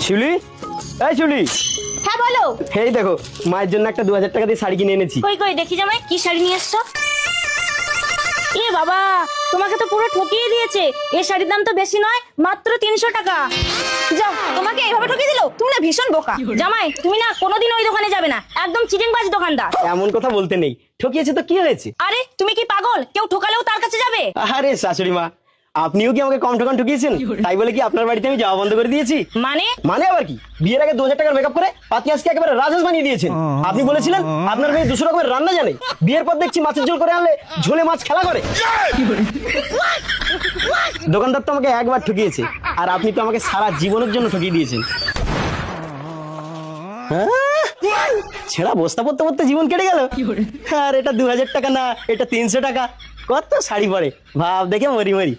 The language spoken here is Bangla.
শিউলি, এই শিউলি, হ্যাঁ বলো। এই দেখো মায়ের জন্য একটা 2000 টাকা দিয়ে শাড়ি কিনে এনেছি। কই কই দেখি জামাই, কি শাড়ি নিয়ে এসছো? এ বাবা, তোমাকে তো পুরো ঠকিয়ে দিয়েছে। এই শাড়ির দাম তো বেশি নয়, মাত্র 300 টাকা। যাও, তোমাকে এইভাবে ঠকিয়ে দিল? তুমি না ভীষণ বোকা। জামাই, তুমি না কোনোদিন ওই দোকানে যাবে না, একদম চিটিংবাজ দোকানদার। এমন কথা বলতে নেই, ঠকিয়েছে তো কি হয়েছে? আরে তুমি কি পাগল? কেউ ঠকালেও তার কাছে যাবে? আরে শাশুড়ি মা, আপনিও কি আমাকে কম ঠকান ঠকিয়েছেন? তাই বলে কি আপনার বাড়িতে আমি যাওয়া বন্ধ করে দিয়েছি? মানে? মানে আবার কি, বিয়ের আগে 2000 টাকার মেকআপ করে আপনি আজকে একেবারে রাজহাঁস বানিয়ে দিয়েছেন। আপনি বলেছিলেন আপনার মেয়ে 200 রকমের রান্না জানে, বিয়ের পর দেখছি মাছের ঝোল করে আনলে ঝোলে মাছ খেলা করে। দোকানদার তো আমাকে একবার ঠকিয়েছে, আর আপনি তো আমাকে সারা জীবনের জন্য ঠকিয়ে দিয়েছেন। হ্যাঁ? ছেঁড়া বস্তা পড়তে পড়তে জীবন কেটে গেল। আর এটা 2000 টাকা না, এটা 300 টাকা। কত শাড়ি পরে ভাব দেখে মরি মরি।